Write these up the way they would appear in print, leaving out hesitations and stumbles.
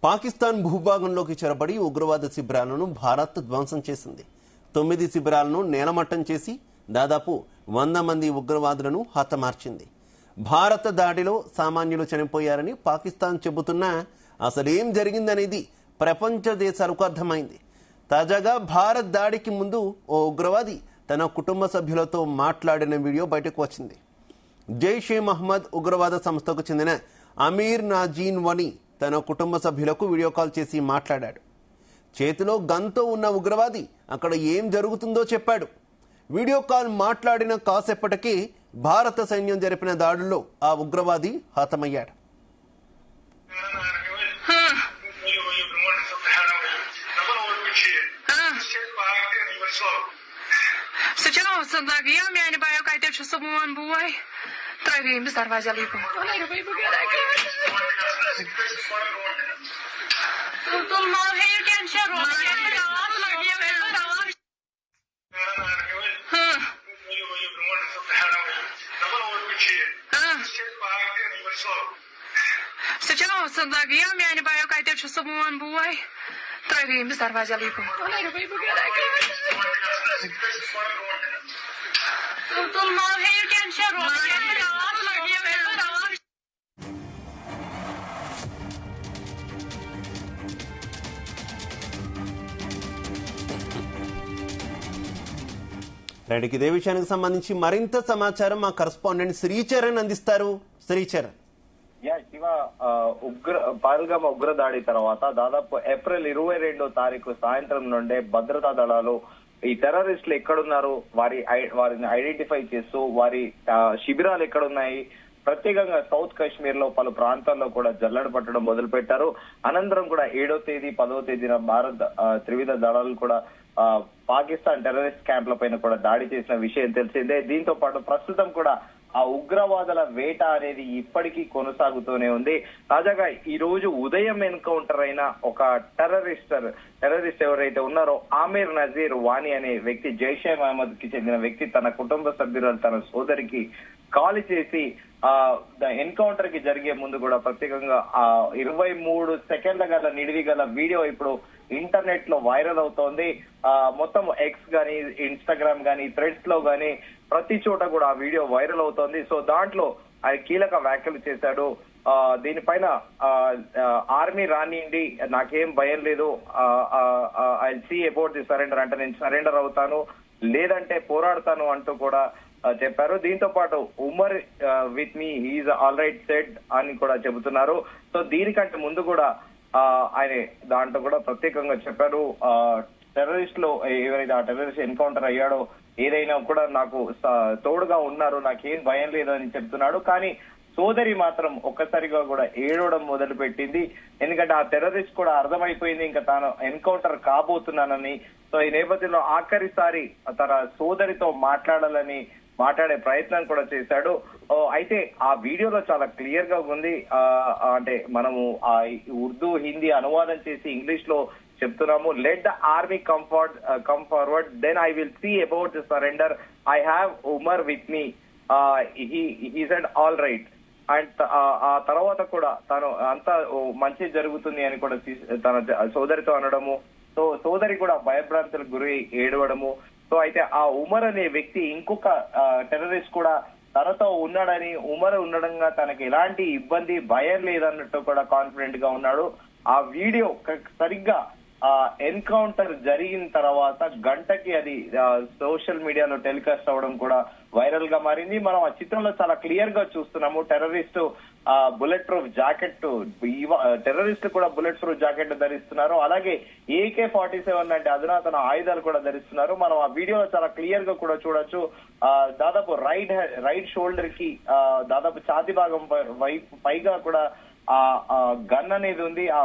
పాకిస్తాన్ భూభాగంలోకి చొరబడి ఉగ్రవాద శిబిరాలను భారత్ ధ్వంసం చేసింది. 9 శిబిరాలను నేలమట్టం చేసి దాదాపు 100 మంది ఉగ్రవాదులను హతమార్చింది. భారత దాడిలో సామాన్యులు చనిపోయారని పాకిస్తాన్ చెబుతున్నా అసలేం జరిగిందనేది ప్రపంచ దేశాలకు అర్థమైంది. తాజాగా భారత్ దాడికి ముందు ఓ ఉగ్రవాది తన కుటుంబ సభ్యులతో మాట్లాడిన వీడియో బయటకు వచ్చింది. జైషే మహమ్మద్ ఉగ్రవాద సంస్థకు చెందిన అమీర్ నాజీన్ వని తన కుటుంబ సభ్యులకు వీడియో కాల్ చేసి మాట్లాడాడు. చేతిలో గన్తో ఉన్న ఉగ్రవాది అక్కడ ఏం జరుగుతుందో చెప్పాడు. వీడియో కాల్ మాట్లాడిన కాసేపటికి భారత సైన్యం జరిపిన దాడుల్లో ఆ ఉగ్రవాది హతమయ్యాడు. రైట్కి ఇదే విషయానికి సంబంధించి మరింత సమాచారం మా కరెస్పాండెంట్ శ్రీచరణ్ అందిస్తారు. శ్రీచరణ్, శివ, పహల్గామ్ ఉగ్ర దాడి తర్వాత దాదాపు ఏప్రిల్ 22వ తారీఖు సాయంత్రం నుండే భద్రతా దళాలు ఈ టెర్రరిస్టులు ఎక్కడున్నారు వారిని ఐడెంటిఫై చేస్తూ వారి శిబిరాలు ఎక్కడున్నాయి, ప్రత్యేకంగా సౌత్ కాశ్మీర్ లో పలు ప్రాంతాల్లో కూడా జల్లెడ పట్టడం మొదలు పెట్టారు. అనంతరం కూడా 7వ తేదీ 10వ తేదీన భారత్ త్రివిధ దళాలు కూడా పాకిస్తాన్ టెర్రరిస్ట్ క్యాంప్ల పైన కూడా దాడి చేసిన విషయం తెలిసిందే. దీంతో పాటు ప్రస్తుతం కూడా ఆ ఉగ్రవాదుల వేట అనేది ఇప్పటికీ కొనసాగుతూనే ఉంది. తాజాగా ఈ రోజు ఉదయం ఎన్కౌంటర్ అయిన ఒక టెర్రరిస్ట్ ఎవరైతే ఉన్నారో ఆమీర్ నజీర్ వానీ అనే వ్యక్తి, జైషే మహమ్మద్ కి చెందిన వ్యక్తి తన కుటుంబ సభ్యులు తన సోదరికి కాల్ చేసి ఎన్కౌంటర్ కి జరిగే ముందు కూడా ప్రత్యేకంగా 23 సెకండ్ల గల నిడివి గల వీడియో ఇప్పుడు ఇంటర్నెట్ లో వైరల్ అవుతోంది. మొత్తం ఎక్స్ గానీ, ఇన్స్టాగ్రామ్ గానీ, థ్రెడ్స్ లో గానీ ప్రతి చోట కూడా ఆ వీడియో వైరల్ అవుతోంది. సో దాంట్లో ఆయన కీలక వ్యాఖ్యలు చేశాడు. దీనిపైన ఆర్మీ రానియండి, నాకేం భయం లేదు, I see about the surrender, అంటే నేను సరెండర్ అవుతాను లేదంటే పోరాడతాను అంటూ కూడా చెప్పారు. దీంతో పాటు Umar with me, he is all right said అని కూడా చెబుతున్నారు. సో దీనికంటే ముందు కూడా ఆయన దాంట్లో కూడా ప్రత్యేకంగా చెప్పారు, టెర్రరిస్ట్ లో ఎవరైతే ఆ టెర్రరిస్ట్ ఎన్కౌంటర్ అయ్యాడో ఏదైనా కూడా నాకు తోడుగా ఉన్నారు, నాకేం భయం లేదు అని చెప్తున్నాడు. కానీ సోదరి మాత్రం ఒక్కసారిగా కూడా ఏడవడం మొదలు పెట్టింది. ఎందుకంటే ఆ టెర్రరిస్ట్ కూడా అర్థమైపోయింది ఇంకా తాను ఎన్కౌంటర్ కాబోతున్నానని. సో ఈ నేపథ్యంలో ఆఖరిసారి తన సోదరితో మాట్లాడే ప్రయత్నం కూడా చేశాడు. అయితే ఆ వీడియోలో చాలా క్లియర్ గా ఉంది. అంటే మనము ఆ ఉర్దూ హిందీ అనువాదం చేసి ఇంగ్లీష్ లో చెప్తున్నాము. Let the army come forward, then I will see about the surrender, I have Umar with me, he said all right. And ఆ తర్వాత కూడా తను అంతా మంచి జరుగుతుంది అని కూడా తన సోదరితో అనడము. సో సోదరి కూడా భయభ్రాంతులకు గురి ఏడవడము. సో అయితే ఆ ఉమర్ అనే వ్యక్తి ఇంకొక టెర్రరిస్ట్ కూడా తనతో ఉన్నాడని, ఉమర్ ఉండడంగా తనకి ఎలాంటి ఇబ్బంది భయం లేదన్నట్టు కూడా కాన్ఫిడెంట్ గా ఉన్నాడు. ఆ వీడియో సరిగ్గా ఎన్కౌంటర్ జరిగిన తర్వాత గంటకి అది సోషల్ మీడియాలో టెలికాస్ట్ అవడం కూడా వైరల్ గా మారింది. మనం ఆ చిత్రంలో చాలా క్లియర్ గా చూస్తున్నాము. Terrorist bullet proof jacket, terrorist కూడా బుల్లెట్ ప్రూఫ్ జాకెట్ ధరిస్తున్నారు. అలాగే AK-47 లాంటి అధునాతన ఆయుధాలు కూడా ధరిస్తున్నారు. మనం ఆ వీడియోలో చాలా క్లియర్ గా కూడా చూడొచ్చు. దాదాపు రైట్ షోల్డర్ కి దాదాపు ఛాతీ భాగం పైగా కూడా ఆ గన్ అనేది ఉంది. ఆ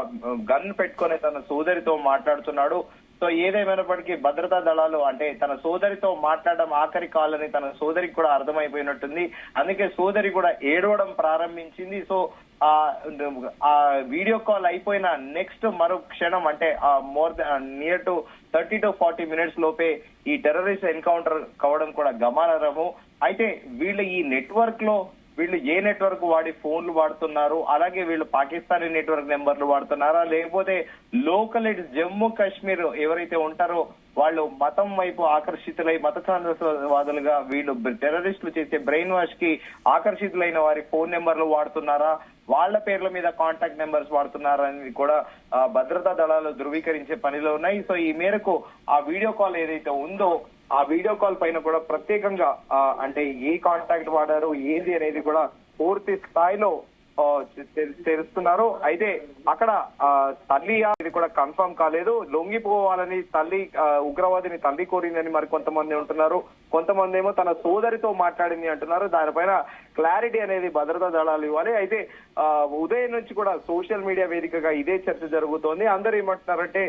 గన్ పెట్టుకుని తన సోదరితో మాట్లాడుతున్నాడు. సో ఏదేమైనప్పటికీ భద్రతా దళాలు అంటే తన సోదరితో మాట్లాడడం ఆఖరి కాల్ అని తన సోదరికి కూడా అర్థమైపోయినట్టుంది. అందుకే సోదరి కూడా ఏడవడం ప్రారంభించింది. సో ఆ వీడియో కాల్ అయిపోయిన నెక్స్ట్ మరో క్షణం అంటే నియర్ టు 30 to 40 minutes లోపే ఈ టెర్రరిస్ట్ ఎన్కౌంటర్ కావడం కూడా గమనార్హము. అయితే వీళ్ళు ఈ నెట్వర్క్ లో వీళ్ళు ఏ నెట్వర్క్ వాడి ఫోన్లు వాడుతున్నారు, అలాగే వీళ్ళు పాకిస్తానీ నెట్వర్క్ నెంబర్లు వాడుతున్నారా, లేకపోతే లోకల్ జమ్మూ కాశ్మీర్ ఎవరైతే ఉంటారో వాళ్ళు మతం వైపు ఆకర్షితులై మత ఛాందసవాదులుగా వీళ్ళు టెర్రరిస్టులు చేసే బ్రెయిన్ వాష్ కి ఆకర్షితులైన వారి ఫోన్ నెంబర్లు వాడుతున్నారా, వాళ్ళ పేర్ల మీద కాంటాక్ట్ నెంబర్స్ వాడుతున్నారా అనేది కూడా భద్రతా దళాలు ధృవీకరించే పనిలో ఉన్నాయి. సో ఈ మేరకు ఆ వీడియో కాల్ ఏదైతే ఉందో ఆ వీడియో కాల్ పైన కూడా ప్రత్యేకంగా అంటే ఏ కాంటాక్ట్ వాడారు ఏది అనేది కూడా పూర్తి స్థాయిలో తెలుస్తున్నారు. అయితే అక్కడ తల్లి ఇది కూడా కన్ఫర్మ్ కాలేదు. లొంగిపోవాలని తల్లి ఉగ్రవాదిని తల్లి కోరిందని మరి కొంతమంది ఉంటున్నారు, కొంతమంది ఏమో తన సోదరితో మాట్లాడింది అంటున్నారు. దానిపైన క్లారిటీ అనేది భద్రతా దళాలు ఇవ్వాలి. అయితే ఉదయం నుంచి కూడా సోషల్ మీడియా వేదికగా ఇదే చర్చ జరుగుతోంది. అందరూ ఏమంటున్నారంటే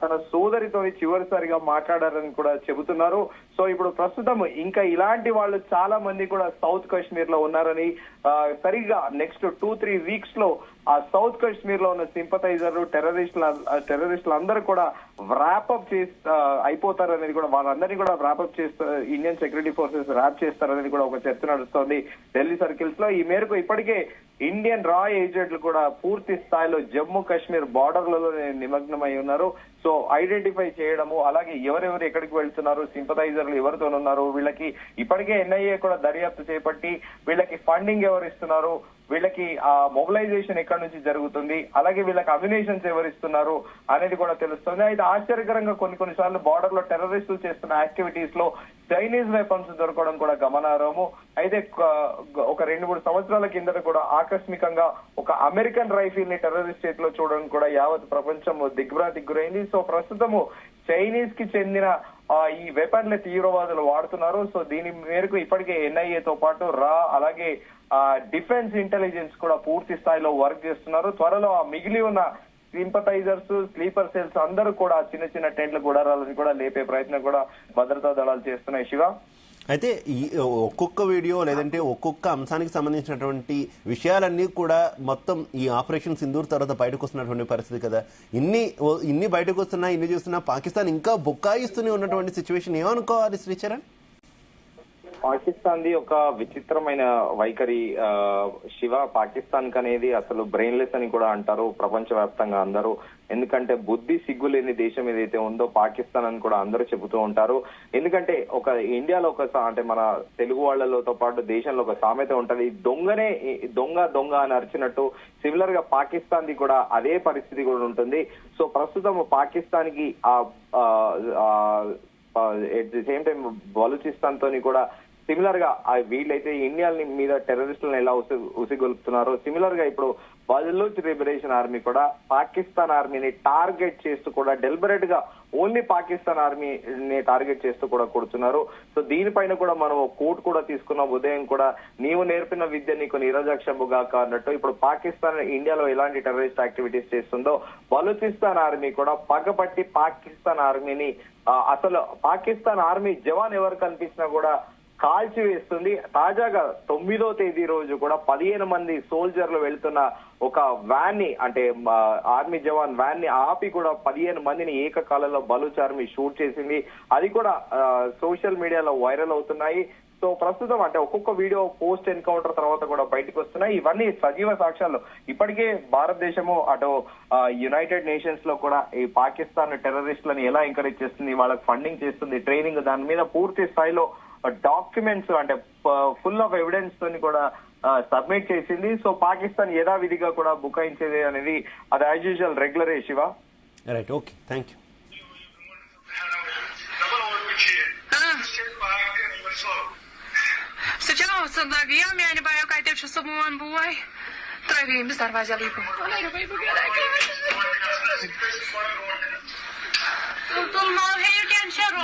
తన సోదరితో చివరిసారిగా మాట్లాడారని కూడా చెబుతున్నారు. సో ఇప్పుడు ప్రస్తుతం ఇంకా ఇలాంటి వాళ్ళు చాలా మంది కూడా సౌత్ కాశ్మీర్ లో ఉన్నారని, సరిగ్గా నెక్స్ట్ 2-3 వీక్స్ లో ఆ సౌత్ కాశ్మీర్ లో ఉన్న సింపథైజర్లు టెర్రరిస్టులు అందరూ కూడా వ్రాపప్ అయిపోతారనేది కూడా, వాళ్ళందరినీ కూడా వ్రాపప్ చేస్తారు, ఇండియన్ సెక్యూరిటీ ఫోర్సెస్ ర్యాప్ చేస్తారనేది కూడా ఒక చర్చ నడుస్తోంది ఢిల్లీ సర్కిల్స్ లో. ఈ మేరకు ఇప్పటికే ఇండియన్ రా ఏజెంట్లు కూడా పూర్తి స్థాయిలో జమ్మూ కాశ్మీర్ బార్డర్లలో నిమగ్నమై ఉన్నారు. సో ఐడెంటిఫై చేయడము, అలాగే ఎవరెవరు ఎక్కడికి వెళ్తున్నారు, సింపథైజర్లు ఎవరితోనున్నారు, వీళ్ళకి ఇప్పటికే ఎన్ఐఏ కూడా దర్యాప్తు చేపట్టి వీళ్ళకి ఫండింగ్ ఎవరు ఇస్తున్నారు, వీళ్ళకి ఆ మొబిలైజేషన్ ఎక్కడి నుంచి జరుగుతుంది, అలాగే వీళ్ళకి అమ్యునేషన్స్ ఎవరిస్తున్నారు అనేది కూడా తెలుస్తుంది. అయితే ఆశ్చర్యకరంగా కొన్నిసార్లు బార్డర్ లో టెర్రరిస్టులు చేస్తున్న యాక్టివిటీస్ లో చైనీస్ వెపన్స్ దొరకడం కూడా గమనార్హము. అయితే ఒక 2-3 సంవత్సరాల కిందట కూడా ఆకస్మికంగా ఒక అమెరికన్ రైఫిల్ ని టెర్రరిస్ట్ చేతిలో చూడడం కూడా యావత్ ప్రపంచం దిగ్భ్రాంతికి గురైంది. సో ప్రస్తుతము చైనీస్ కి చెందిన ఈ వెపన్ల తీవ్రవాదులు వాడుతున్నారు. సో దీని మేరకు ఇప్పటికే ఎన్ఐఏతో పాటు అలాగే డిఫెన్స్ ఇంటెలిజెన్స్ కూడా పూర్తి స్థాయిలో వర్క్ చేస్తున్నారు. త్వరలో ఆ మిగిలి ఉన్న సింపథైజర్స్ స్లీపర్ సెల్స్ అందరూ కూడా చిన్న చిన్న టెంట్ల గుడారాలని కూడా లేపే ప్రయత్నం కూడా భద్రతా దళాలు చేస్తున్నాయి. శివ, అయితే ఈ ఒక్కొక్క వీడియో లేదంటే ఒక్కొక్క అంశానికి సంబంధించినటువంటి విషయాలన్నీ కూడా మొత్తం ఈ ఆపరేషన్ సింధూర్ తర్వాత బయటకు వస్తున్నటువంటి పరిస్థితి కదా. ఇన్ని బయటకు వస్తున్నా, ఇన్ని చూస్తున్నా పాకిస్తాన్ ఇంకా బొక్కాయిస్తూనే ఉన్నటువంటి సిచ్యువేషన్ ఏమనుకోవాలి శ్రీచరణ్? పాకిస్తాన్ ది ఒక విచిత్రమైన వైఖరి శివ. పాకిస్తాన్ అనేది అసలు బ్రెయిన్లెస్ అని కూడా అంటారు ప్రపంచవ్యాప్తంగా అందరూ. ఎందుకంటే బుద్ధి సిగ్గు లేని దేశం ఏదైతే ఉందో పాకిస్తాన్ అని కూడా అందరూ చెబుతూ ఉంటారు. ఎందుకంటే ఒక ఇండియాలో అంటే మన తెలుగు వాళ్లతో పాటు దేశంలో ఒక సామెత ఉంటది, దొంగనే దొంగ అని అరిచినట్టు సిమిలర్ గా పాకిస్తాన్ ది కూడా అదే పరిస్థితి కూడా ఉంటుంది. సో ప్రస్తుతం పాకిస్తాన్ కి at the same time Balochistan తోని కూడా సిమిలర్ గా వీళ్ళైతే ఇండియా మీద టెర్రరిస్టులను ఎలా ఉసిగొలుపుతున్నారో సిమిలర్ గా ఇప్పుడు బలూచ్ లిబరేషన్ ఆర్మీ కూడా పాకిస్తాన్ ఆర్మీని టార్గెట్ చేస్తూ కూడా డెలిబరేట్ గా ఓన్లీ పాకిస్తాన్ ఆర్మీని టార్గెట్ చేస్తూ కూడా కొడుతున్నారు. సో దీనిపైన కూడా మనం కోర్టు కూడా తీసుకున్నాం ఉదయం కూడా, నీవు నేర్పిన విద్య నీకు నిరజాక్షముగా అన్నట్టు ఇప్పుడు పాకిస్తాన్ ఇండియాలో ఎలాంటి టెర్రరిస్ట్ యాక్టివిటీస్ చేస్తుందో బలూచిస్తాన్ ఆర్మీ కూడా పగబట్టి పాకిస్తాన్ ఆర్మీని అసలు పాకిస్తాన్ ఆర్మీ జవాన్ ఎవరు కనిపించినా కూడా కాల్చివేస్తుంది. తాజాగా 9వ తేదీ రోజు కూడా 15 మంది సోల్జర్లు వెళ్తున్న ఒక వ్యాన్ ని, అంటే ఆర్మీ జవాన్ వ్యాన్ ని ఆపి కూడా 15 మందిని ఏకకాలంలో బలూచ్ ఆర్మీ షూట్ చేసింది. అది కూడా సోషల్ మీడియాలో వైరల్ అవుతున్నాయి. సో ప్రస్తుతం అంటే ఒక్కొక్క వీడియో పోస్ట్ ఎన్కౌంటర్ తర్వాత కూడా బయటకు వస్తున్నాయి. ఇవన్నీ సజీవ సాక్ష్యాలు. ఇప్పటికే భారతదేశము అటు యునైటెడ్ నేషన్స్ లో కూడా ఈ పాకిస్తాన్ టెర్రరిస్టులను ఎలా ఎంకరేజ్ చేస్తుంది, వాళ్ళకి ఫండింగ్ చేస్తుంది, ట్రైనింగ్, దాని మీద పూర్తి స్థాయిలో డాక్యుమెంట్స్ అంటే ఫుల్ ఆఫ్ ఎవిడెన్స్ తోని కూడా సబ్మిట్ చేసింది. సో పాకిస్తాన్ యథావిధిగా కూడా బుకాయించేది అనేది అది యాజ్ యూజువల్ రెగ్యులరే. Shiva, right, okay, thank you. Ia میانی باید که ایتش سومن بوی ترابیم بس دروازه لیپو. تو ما هیچ کنشر رو